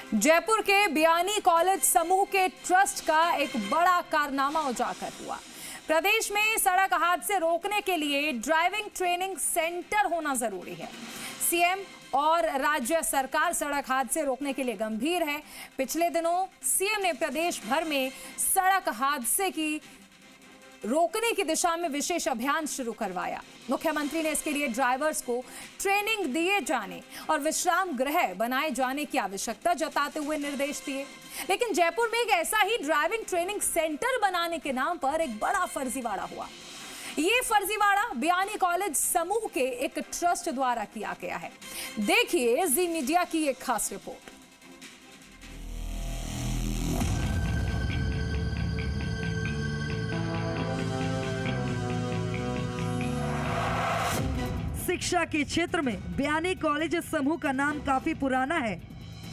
जयपुर के बियानी कॉलेज समूह के ट्रस्ट का एक बड़ा कारनामा उजागर हुआ। प्रदेश में सड़क हादसे रोकने के लिए ड्राइविंग ट्रेनिंग सेंटर होना जरूरी है। सीएम और राज्य सरकार सड़क हादसे रोकने के लिए गंभीर है। पिछले दिनों सीएम ने प्रदेश भर में सड़क हादसे की रोकने की दिशा में विशेष अभियान शुरू करवाया। मुख्यमंत्री ने इसके लिए ड्राइवर्स को ट्रेनिंग दिए जाने और विश्राम गृह बनाए जाने की आवश्यकता जताते हुए निर्देश दिए। लेकिन जयपुर में एक ऐसा ही ड्राइविंग ट्रेनिंग सेंटर बनाने के नाम पर एक बड़ा फर्जीवाड़ा हुआ। ये फर्जीवाड़ा बियानी कॉलेज समूह के एक ट्रस्ट द्वारा किया गया है। देखिए जी मीडिया की एक खास रिपोर्ट। शिक्षा के क्षेत्र में बियानी कॉलेज समूह का नाम काफी पुराना है,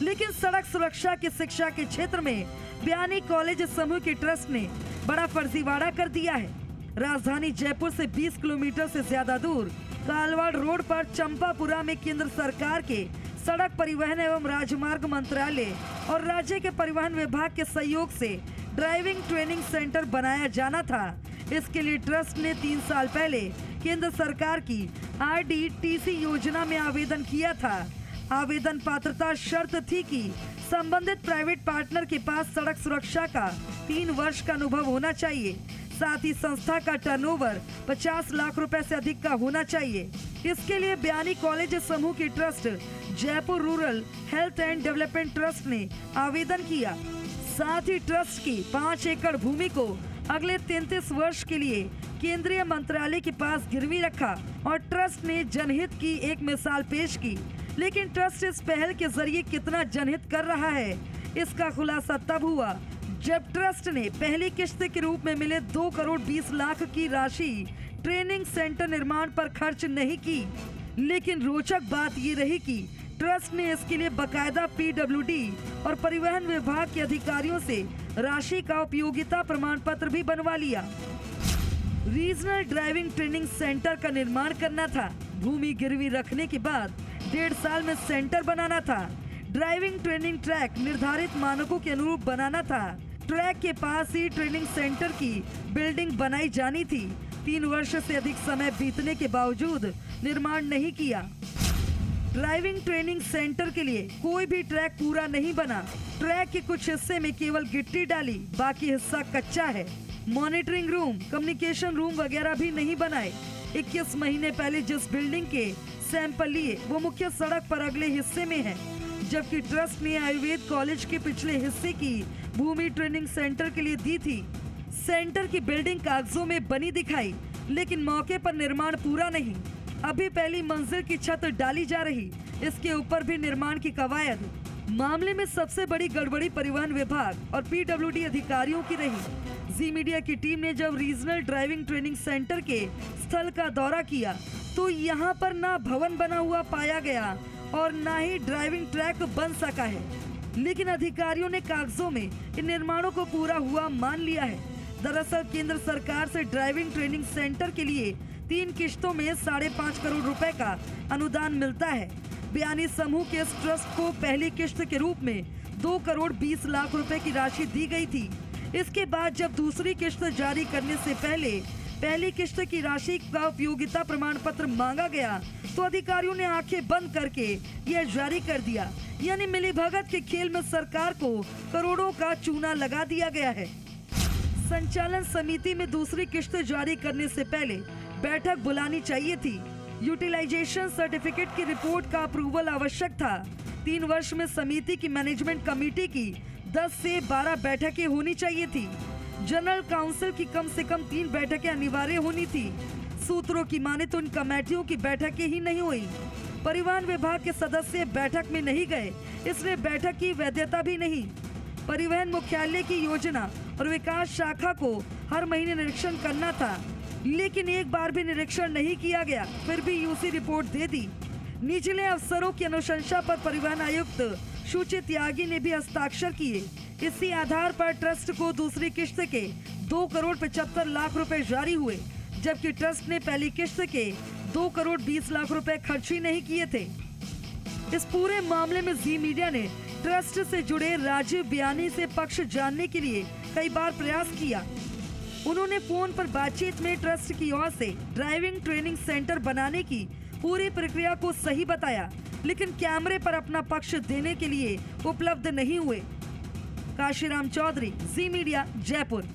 लेकिन सड़क सुरक्षा की शिक्षा के क्षेत्र में बियानी कॉलेज समूह के ट्रस्ट ने बड़ा फर्जीवाड़ा कर दिया है। राजधानी जयपुर से 20 किलोमीटर से ज्यादा दूर कालवाड़ रोड पर चंपापुरा में केंद्र सरकार के सड़क परिवहन एवं राजमार्ग मंत्रालय और राज्य के परिवहन विभाग के सहयोग से ड्राइविंग ट्रेनिंग सेंटर बनाया जाना था। इसके लिए ट्रस्ट ने 3 साल पहले केंद्र सरकार की RDTC योजना में आवेदन किया था। आवेदन पात्रता शर्त थी कि संबंधित प्राइवेट पार्टनर के पास सड़क सुरक्षा का 3 वर्ष का अनुभव होना चाहिए। साथ ही संस्था का टर्नओवर 50 लाख रुपए से अधिक का होना चाहिए। इसके लिए बियानी कॉलेज समूह की trust Jaipur rural health and development trust ने आवेदन किया। साथ ही ट्रस्ट की 5 एकड़ भूमि को अगले 33 वर्ष के लिए केंद्रीय मंत्रालय के पास गिरवी रखा और ट्रस्ट ने जनहित की एक मिसाल पेश की। लेकिन ट्रस्ट इस पहल के जरिए कितना जनहित कर रहा है, इसका खुलासा तब हुआ जब ट्रस्ट ने पहली किश्त के रूप में मिले 2 करोड़ 20 लाख की राशि ट्रेनिंग सेंटर निर्माण पर खर्च नहीं की। लेकिन रोचक बात ये रही कि ट्रस्ट ने इसके लिए बकायदा PWD और परिवहन विभाग के अधिकारियों से राशि का उपयोगिता प्रमाण पत्र भी बनवा लिया। रीजनल ड्राइविंग ट्रेनिंग सेंटर का निर्माण करना था। भूमि गिरवी रखने के बाद 1.5 साल में सेंटर बनाना था। ड्राइविंग ट्रेनिंग ट्रैक निर्धारित मानकों के अनुरूप बनाना था। ट्रैक के पास ही ट्रेनिंग सेंटर की बिल्डिंग बनाई जानी थी। 3 वर्ष से अधिक समय बीतने के बावजूद निर्माण नहीं किया। ड्राइविंग ट्रेनिंग सेंटर के लिए कोई भी ट्रैक पूरा नहीं बना। ट्रैक के कुछ हिस्से में केवल गिट्टी डाली, बाकी हिस्सा कच्चा है। मॉनिटरिंग रूम, कम्युनिकेशन रूम वगैरह भी नहीं बनाए। 21 महीने पहले जिस बिल्डिंग के सैंपल लिए वो मुख्य सड़क पर अगले हिस्से में है, जबकि ट्रस्ट ने आयुर्वेद कॉलेज के पिछले हिस्से की भूमि ट्रेनिंग सेंटर के लिए दी थी। सेंटर की बिल्डिंग कागजों में बनी दिखाई, लेकिन मौके पर निर्माण पूरा नहीं। अभी पहली मंजिल की छत डाली जा रही, इसके ऊपर भी निर्माण की कवायद। मामले में सबसे बड़ी गड़बड़ी परिवहन विभाग और PWD अधिकारियों की रही। जी मीडिया की टीम ने जब रीजनल ड्राइविंग ट्रेनिंग सेंटर के स्थल का दौरा किया तो यहाँ पर ना भवन बना हुआ पाया गया और ना ही ड्राइविंग ट्रैक बन सका है। लेकिन अधिकारियों ने कागजों में इन निर्माणों को पूरा हुआ मान लिया है। दरअसल केंद्र सरकार से ड्राइविंग ट्रेनिंग सेंटर के लिए 3 किश्तों में 5.5 करोड़ रुपए का अनुदान मिलता है। बियानी समूह के इस ट्रस्ट को पहली किश्त के रूप में 2 करोड़ 20 लाख रुपए की राशि दी गई थी। इसके बाद जब दूसरी किश्त जारी करने से पहले पहली किश्त की राशि का उपयोगिता प्रमाण पत्र मांगा गया तो अधिकारियों ने आंखें बंद करके यह जारी कर दिया। यानी मिलीभगत के खेल में सरकार को करोड़ों का चूना लगा दिया गया है। संचालन समिति में दूसरी किश्त जारी करने से पहले बैठक बुलानी चाहिए थी। यूटिलाइजेशन सर्टिफिकेट की रिपोर्ट का अप्रूवल आवश्यक था। 3 वर्ष में समिति की मैनेजमेंट कमेटी की 10 से 12 बैठकें होनी चाहिए थी। जनरल काउंसिल की कम से कम 3 बैठकें अनिवार्य होनी थी। सूत्रों की माने तो इन कमेटियों की बैठकें ही नहीं हुई। परिवहन विभाग के सदस्य बैठक में नहीं गए, इसलिए बैठक की वैधता भी नहीं। परिवहन मुख्यालय की योजना और विकास शाखा को हर महीने निरीक्षण करना था, लेकिन एक बार भी निरीक्षण नहीं किया गया। फिर भी यूसी रिपोर्ट दे दी। निचले अफसरों की अनुशंसा पर परिवहन आयुक्त सुचित त्यागी ने भी हस्ताक्षर किए। इसी आधार पर ट्रस्ट को दूसरी किश्त के 2 करोड़ 75 लाख रुपए जारी हुए, जबकि ट्रस्ट ने पहली किश्त के 2 करोड़ 20 लाख रुपए खर्च ही नहीं किए थे। इस पूरे मामले में जी मीडिया ने ट्रस्ट से जुड़े राजीव बयानी से पक्ष जानने के लिए कई बार प्रयास किया। उन्होंने फोन पर बातचीत में ट्रस्ट की ओर से ड्राइविंग ट्रेनिंग सेंटर बनाने की पूरी प्रक्रिया को सही बताया, लेकिन कैमरे पर अपना पक्ष देने के लिए उपलब्ध नहीं हुए। काशीराम चौधरी, जी मीडिया, जयपुर।